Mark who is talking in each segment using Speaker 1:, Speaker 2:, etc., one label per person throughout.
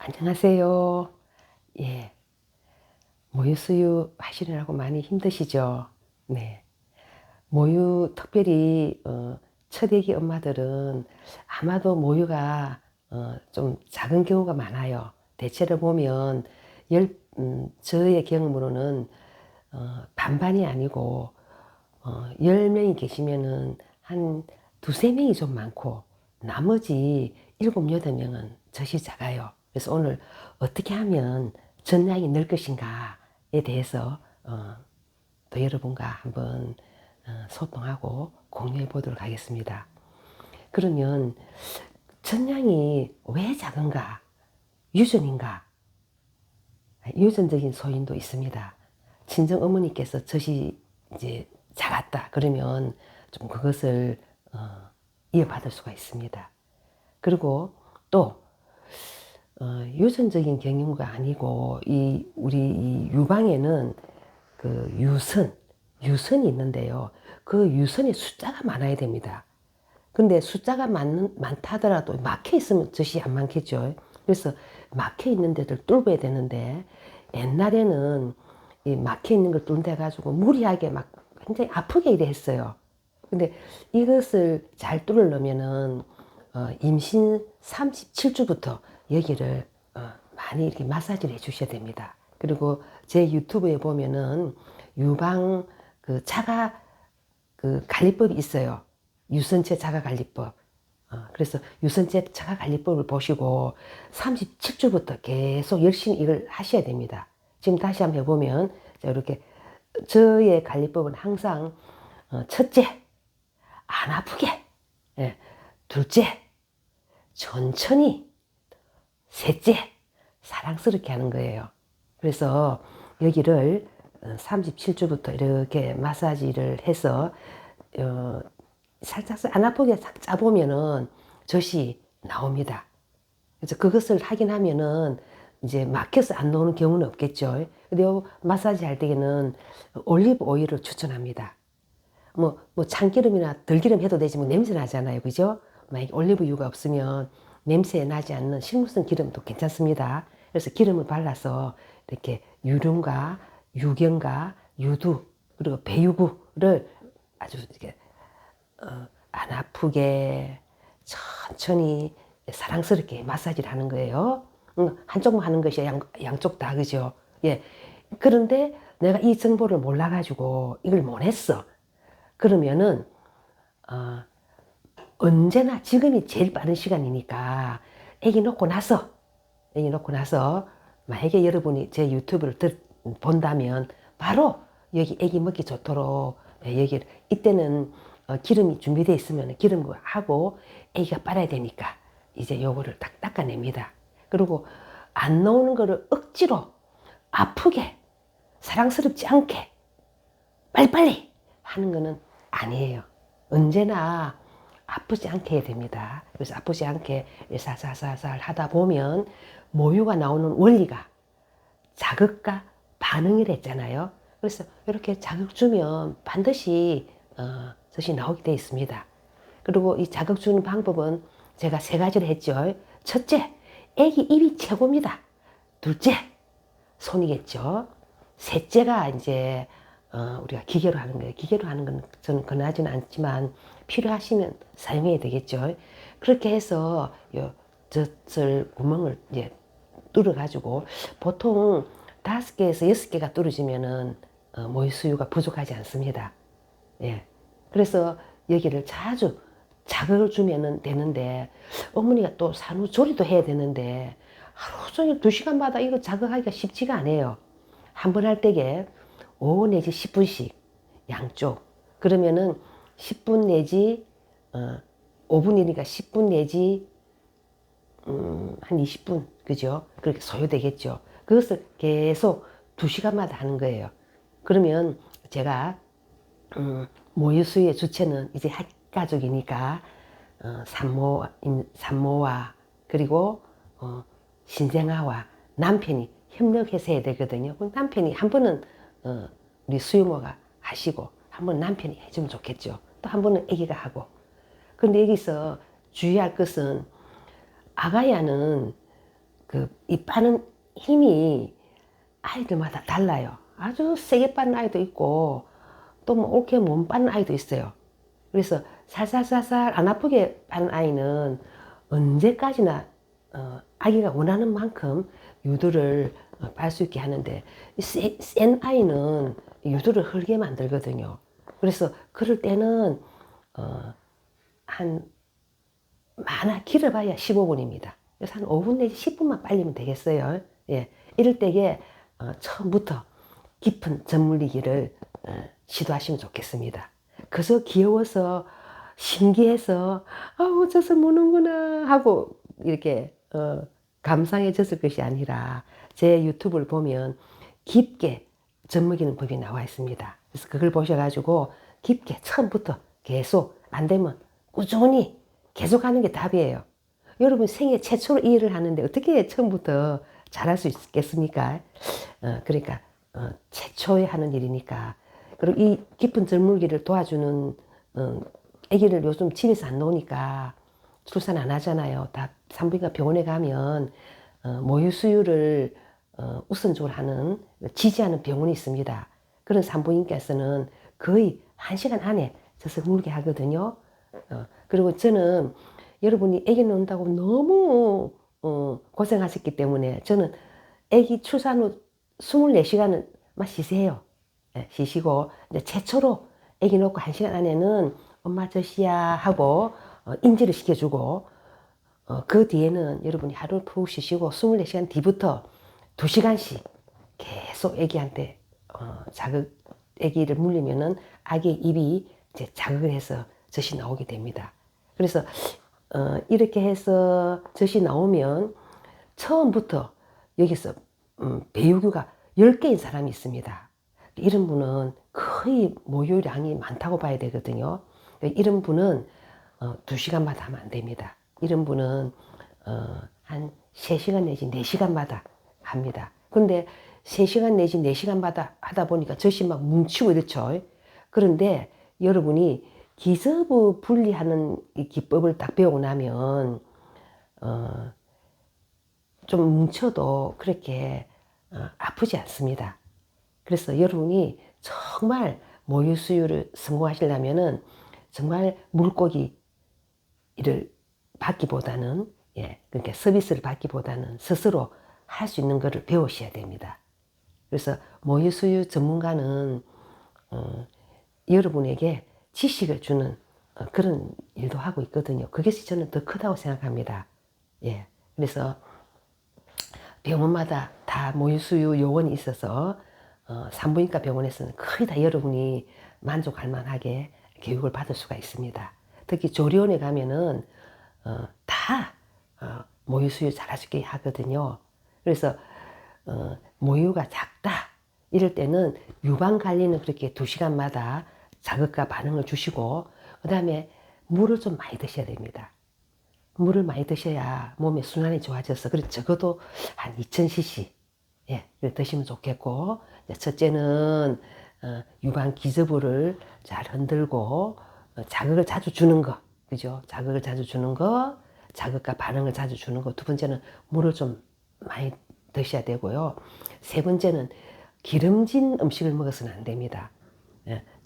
Speaker 1: 안녕하세요. 예, 모유 수유 하시느라고 많이 힘드시죠? 네. 모유 특별히 첫 아기 엄마들은 아마도 모유가 좀 작은 경우가 많아요. 대체로 보면 저의 경험으로는 반반이 아니고 10명이 계시면은 한 두세 명이 좀 많고 나머지 7, 8명은 젖이 작아요. 그래서 오늘 어떻게 하면 전량이 늘 것인가에 대해서 또 여러분과 한번 소통하고 공유해 보도록 하겠습니다. 그러면 전량이 왜 작은가? 유전인가? 유전적인 소인도 있습니다. 친정 어머니께서 젖이 이제 작았다 그러면 좀 그것을 이어받을 수가 있습니다. 그리고 또 유전적인 경우가 아니고 우리 이 유방에는 그 유선이 있는데요. 그 유선의 숫자가 많아야 됩니다. 근데 숫자가 많다 하더라도 막혀 있으면 젖이 안 많겠죠. 그래서 막혀 있는 데를 뚫어야 되는데 옛날에는 이 막혀 있는 걸 뚫는데 가지고 무리하게 막 굉장히 아프게 이래 했어요. 근데 이것을 잘 뚫으려면은 임신 37주부터 여기를 많이 이렇게 마사지를 해 주셔야 됩니다. 그리고 제 유튜브에 보면은 유방 그 자가 그 관리법이 있어요. 유선체 자가 관리법. 그래서 유선체 자가 관리법을 보시고 37주부터 계속 열심히 이걸 하셔야 됩니다. 지금 다시 한번 해보면 이렇게 저의 관리법은 항상 첫째, 안 아프게. 예. 둘째, 천천히. 셋째, 사랑스럽게 하는 거예요. 그래서 여기를 37주부터 이렇게 마사지를 해서 살짝 안 아프게 싹 짜보면은 젖이 나옵니다. 그래서 그것을 확인하면은 이제 막혀서 안 나오는 경우는 없겠죠. 근데 마사지 할 때에는 올리브 오일을 추천합니다. 뭐 참기름이나 들기름 해도 되지 뭐 냄새 나잖아요. 그죠? 만약에 올리브유가 없으면 냄새 나지 않는 식물성 기름도 괜찮습니다. 그래서 기름을 발라서 이렇게 유lum과 유경과 유두 그리고 배유구를 아주 이렇게 안 아프게 천천히 사랑스럽게 마사지를 하는 거예요. 한쪽만 하는 것이 양쪽 다 그죠? 예. 그런데 내가 이 정보를 몰라가지고 이걸 못 했어. 그러면은 언제나 지금이 제일 빠른 시간이니까 애기 놓고 나서 만약에 여러분이 제 유튜브를 본다면 바로 여기 애기 먹기 좋도록 여기를 이때는 기름이 준비되어 있으면 기름하고 애기가 빨아야 되니까 이제 요거를 딱 닦아냅니다. 그리고 안 나오는 거를 억지로 아프게 사랑스럽지 않게 빨리빨리 하는 거는 아니에요. 언제나 아프지 않게 해야 됩니다. 그래서 아프지 않게 살살살살 하다 보면 모유가 나오는 원리가 자극과 반응이라 했잖아요. 그래서 이렇게 자극 주면 반드시 젖이 나오게 되어 있습니다. 그리고 이 자극 주는 방법은 제가 3가지를 했죠. 첫째, 애기 입이 최고입니다. 둘째, 손이겠죠. 셋째가 이제 우리가 기계로 하는 거예요. 기계로 하는 건 저는 권하지는 않지만 필요하시면 사용해야 되겠죠. 그렇게 해서 젖을 구멍을 이제 뚫어 가지고 보통 5개에서 6개가 뚫어지면은 모유 수유가 부족하지 않습니다. 예. 그래서 여기를 자주 자극을 주면은 되는데 어머니가 또 산후조리도 해야 되는데 하루 종일 2시간마다 이거 자극하기가 쉽지가 않아요. 한 번 할 때에 5 내지 10분씩 양쪽. 그러면은 10분 내지 5분이니까 10분 내지 한 20분 그죠? 그렇게 소요되겠죠. 그것을 계속 2시간마다 하는 거예요. 그러면 제가 모유수유의 주체는 이제 핵가족이니까 산모와 그리고 신생아와 남편이 협력해서 해야 되거든요. 남편이 한 번은 우리 수유모가 하시고 한 번은 남편이 해주면 좋겠죠. 또 한 번은 아기가 하고. 그런데 여기서 주의할 것은 아가야는 이 빠는 힘이 아이들마다 달라요. 아주 세게 빠는 아이도 있고, 또 뭐 옳게 못 빠는 아이도 있어요. 그래서 살살살살 안 아프게 빠는 아이는 언제까지나 아기가 원하는 만큼 유두를 빨 수 있게 하는데, 센 아이는 유두를 흐르게 만들거든요. 그래서 그럴 때는 한 많아 길어봐야 15분입니다. 그래서 한 5분 내지 10분만 빨리면 되겠어요. 예, 이럴 때에 처음부터 깊은 전물리기를 시도하시면 좋겠습니다. 그저 귀여워서 신기해서 아우 젖을 무는구나 하고 이렇게 감상해졌을 것이 아니라 제 유튜브를 보면 깊게 젖먹이는 법이 나와 있습니다. 그래서 그걸 보셔가지고 깊게 처음부터 계속 안 되면 꾸준히 계속하는 게 답이에요. 여러분 생애 최초로 이 일을 하는데 어떻게 처음부터 잘할 수 있겠습니까? 그러니까 최초에 하는 일이니까. 그리고 이 깊은 젖물기를 도와주는 아기를 요즘 집에서 안 놓으니까 출산 안 하잖아요. 다 산부인과 병원에 가면 모유 수유를 우선적으로 하는 지지하는 병원이 있습니다. 그런 산부인과에서는 거의 1시간 안에 젖을 물게 하거든요. 그리고 저는 여러분이 아기 낳는다고 너무 고생하셨기 때문에 저는 아기 출산 후 24시간은 막 쉬세요. 예, 쉬시고 이제 최초로 아기 놓고 1시간 안에는 엄마 젖이야 하고 인지를 시켜주고 그 뒤에는 여러분이 하루 푹 쉬시고 24시간 뒤부터 2시간씩 계속 아기한테 아기를 물리면은 아기의 입이 이제 자극을 해서 젖이 나오게 됩니다. 그래서 이렇게 해서 젖이 나오면 처음부터 여기서 배우교가 10개인 사람이 있습니다. 이런 분은 거의 모유량이 많다고 봐야 되거든요. 이런 분은 2시간마다 하면 안 됩니다. 이런 분은 한 3시간 내지 4시간마다 합니다. 근데 3시간 내지 4시간마다 하다 보니까 젖이 막 뭉치고 이렇죠. 그런데 여러분이 기저부 분리하는 이 기법을 딱 배우고 나면 좀 뭉쳐도 그렇게 아프지 않습니다. 그래서 여러분이 정말 모유 수유를 성공하시려면은 정말 물고기를 받기보다는 그러니까 서비스를 받기보다는 스스로 할 수 있는 것을 배우셔야 됩니다. 그래서 모유 수유 전문가는 여러분에게 지식을 주는 그런 일도 하고 있거든요. 그것이 저는 더 크다고 생각합니다. 예. 그래서 병원마다 다 모유수유 요원이 있어서 산부인과 병원에서는 거의 다 여러분이 만족할 만하게 교육을 받을 수가 있습니다. 특히 조리원에 가면은 다 모유수유 잘할 수 있게 하거든요. 그래서 모유가 작다 이럴 때는 유방관리는 그렇게 2시간마다 자극과 반응을 주시고 그 다음에 물을 좀 많이 드셔야 됩니다. 물을 많이 드셔야 몸의 순환이 좋아져서 그래서 적어도 한 2000cc 드시면 좋겠고 첫째는 유방 기저부를 잘 흔들고 자극을 자주 주는 거 그죠? 자극을 자주 주는 거 자극과 반응을 자주 주는 거 두 번째는 물을 좀 많이 드셔야 되고요. 세 번째는 기름진 음식을 먹어서는 안 됩니다.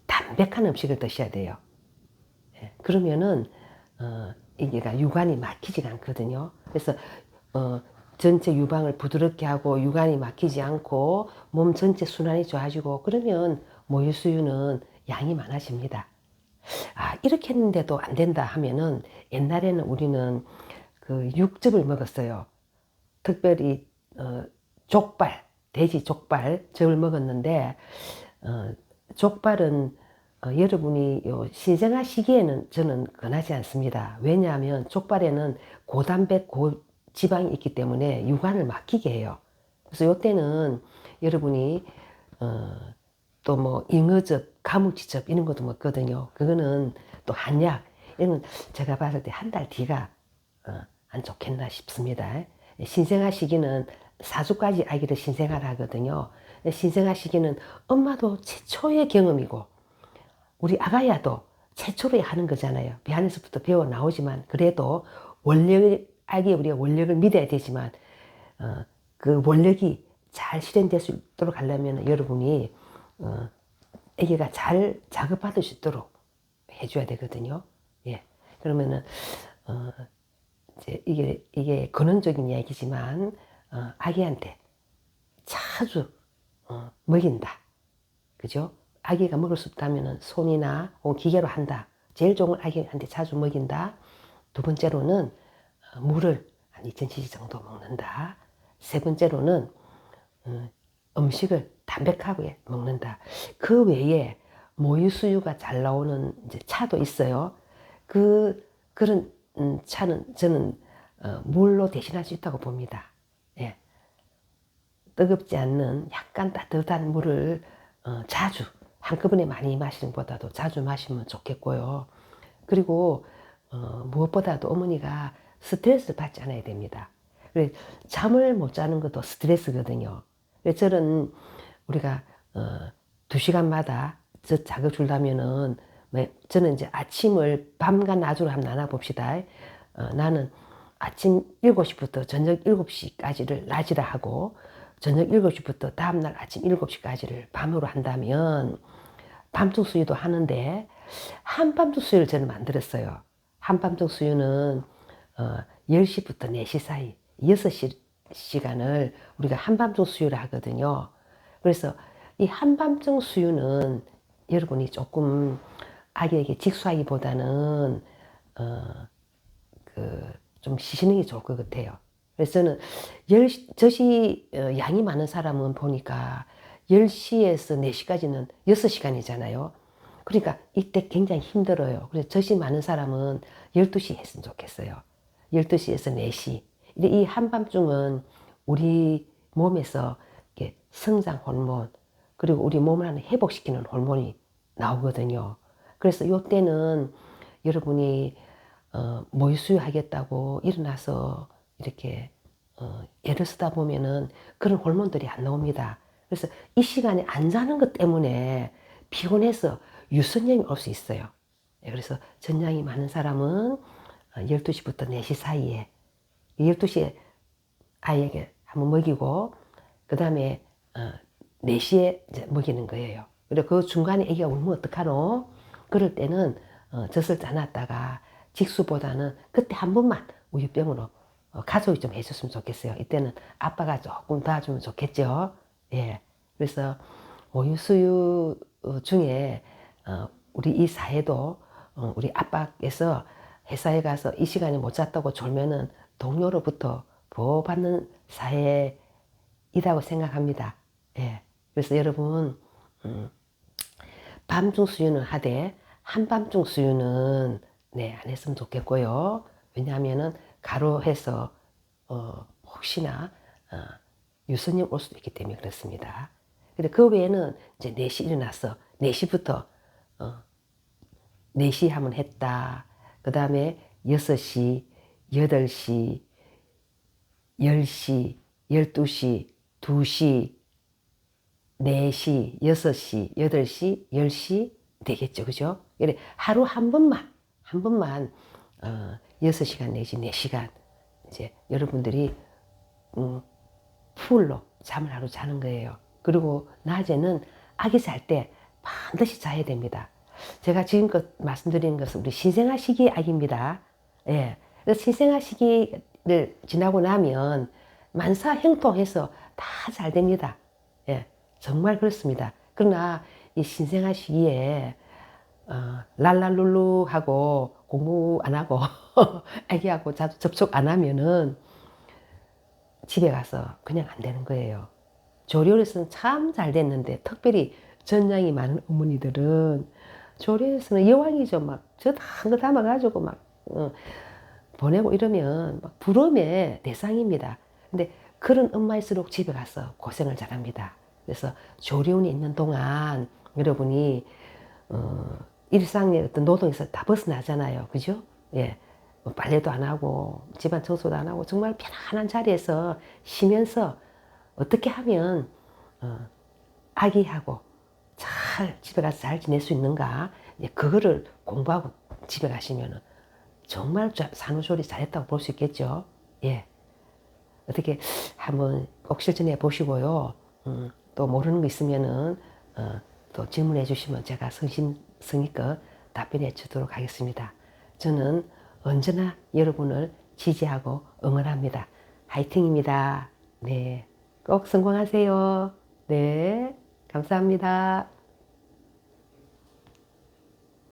Speaker 1: 담백한 음식을 드셔야 돼요. 그러면은 이게 유관이 막히지가 않거든요. 그래서 전체 유방을 부드럽게 하고 유관이 막히지 않고 몸 전체 순환이 좋아지고 그러면 모유 수유는 양이 많아집니다. 이렇게 했는데도 안 된다 하면은 옛날에는 우리는 그 육즙을 먹었어요. 특별히 족발, 돼지 족발 즙을 먹었는데 족발은 여러분이 신생아 시기에는 저는 권하지 않습니다. 왜냐하면 족발에는 고단백, 고지방이 있기 때문에 유관을 막히게 해요. 그래서 이때는 여러분이 또 뭐 잉어즙, 가물치즙 이런 것도 먹거든요. 그거는 또 한약 이런 제가 봤을 때 한 달 뒤가 안 좋겠나 싶습니다. 신생아 시기는 4주까지 아기를 신생아를 하거든요. 신생아 시기는 엄마도 최초의 경험이고 우리 아가야도 최초로 하는 거잖아요. 배 안에서부터 배워 나오지만 그래도 원력 아기의 우리가 원력을 믿어야 되지만 그 원력이 잘 실현될 수 있도록 하려면 여러분이 아기가 잘 자극받을 수 있도록 해줘야 되거든요. 예. 그러면은 이제 이게 근원적인 이야기지만 아기한테 자주 먹인다. 그죠? 아기가 먹을 수 없다면은 손이나 기계로 한다. 제일 좋은 건 아기한테 자주 먹인다. 두 번째로는 물을 한 2000cc 정도 먹는다. 세 번째로는 음식을 담백하게 먹는다. 그 외에 모유 수유가 잘 나오는 이제 차도 있어요. 그런 차는 저는 물로 대신할 수 있다고 봅니다. 예. 뜨겁지 않는 약간 따뜻한 물을 자주 한꺼번에 많이 마시는 것보다도 자주 마시면 좋겠고요. 그리고 무엇보다도 어머니가 스트레스를 받지 않아야 됩니다. 잠을 못 자는 것도 스트레스거든요. 저는 우리가 2시간마다 저 자극 주려면은 저는 이제 아침을 밤과 낮으로 한번 나눠봅시다. 나는 아침 7시부터 저녁 7시까지를 낮이라 하고 저녁 7시부터 다음날 아침 7시까지를 밤으로 한다면 밤중 수유도 하는데 한밤중 수유를 저는 만들었어요. 한밤중 수유는 10시부터 4시 사이 6시간을 우리가 한밤중 수유를 하거든요. 그래서 이 한밤중 수유는 여러분이 조금 아기에게 직수하기보다는 좀 쉬시는 게 좋을 것 같아요. 그래서 저는 젖이 양이 많은 사람은 보니까 10시에서 4시까지는 6시간이잖아요. 그러니까 이때 굉장히 힘들어요. 그래서 젖이 많은 사람은 12시 했으면 좋겠어요. 12시에서 4시. 이 한밤중은 우리 몸에서 성장 호르몬, 그리고 우리 몸을 하나 회복시키는 호르몬이 나오거든요. 그래서 이때는 여러분이 모유 수유하겠다고 일어나서 이렇게 애를 쓰다 보면은 그런 호르몬들이 안 나옵니다. 그래서 이 시간에 안 자는 것 때문에 피곤해서 유선염이 올 수 있어요. 그래서 전량이 많은 사람은 12시부터 4시 사이에 12시에 아이에게 한번 먹이고 그 다음에 4시에 이제 먹이는 거예요. 그리고 그 중간에 애기가 울면 어떡하노? 그럴 때는 젖을 짜놨다가 직수보다는 그때 한 번만 우유병으로 가족이 좀 해줬으면 좋겠어요. 이때는 아빠가 조금 도와주면 좋겠죠. 예. 그래서 모유 수유 중에 우리 이 사회도 우리 아빠께서 회사에 가서 이 시간에 못 잤다고 졸면은 동료로부터 보호받는 사회이라고 생각합니다. 예. 그래서 여러분 밤중 수유는 하되 한밤중 수유는 안 했으면 좋겠고요. 왜냐하면은 가로해서 혹시나 유선염 올 수도 있기 때문에 그렇습니다. 근데 그 외에는 이제 4시 일어나서 4시부터 4시 하면 했다. 그 다음에 6시, 8시, 10시, 12시, 2시, 4시, 6시, 8시, 10시 되겠죠. 그죠? 그래, 하루 한 번만 6시간 내지 4시간 이제 여러분들이 풀로 잠을 하루 자는 거예요. 그리고 낮에는 아기 잘 때 반드시 자야 됩니다. 제가 지금껏 말씀드린 것은 우리 신생아 시기의 아기입니다. 예. 신생아 시기를 지나고 나면 만사 형통해서 다 잘 됩니다. 예. 정말 그렇습니다. 그러나 이 신생아 시기에 랄랄룰루 하고 공부 안 하고 아기하고 자주 접촉 안 하면은 집에 가서 그냥 안 되는 거예요. 조리원에서는 참 잘 됐는데 특별히 전량이 많은 어머니들은 조리원에서는 여왕이죠. 막 저 다 거 담아가지고 막 보내고 이러면 막 부러움의 대상입니다. 근데 그런 엄마일수록 집에 가서 고생을 잘합니다. 그래서 조리원에 있는 동안 여러분이 일상의 어떤 노동에서 다 벗어나잖아요. 그죠? 예. 뭐 빨래도 안 하고 집안 청소도 안 하고 정말 편안한 자리에서 쉬면서 어떻게 하면 아기하고 잘 집에 가서 잘 지낼 수 있는가, 그거를 공부하고 집에 가시면은 정말 산후조리 잘했다고 볼 수 있겠죠. 예. 어떻게 한번 꼭 실천해 보시고요. 또 모르는 거 있으면은 또 질문해 주시면 제가 성심성의껏 답변해 주도록 하겠습니다. 저는 언제나 여러분을 지지하고 응원합니다. 화이팅입니다. 네, 꼭 성공하세요. 네, 감사합니다.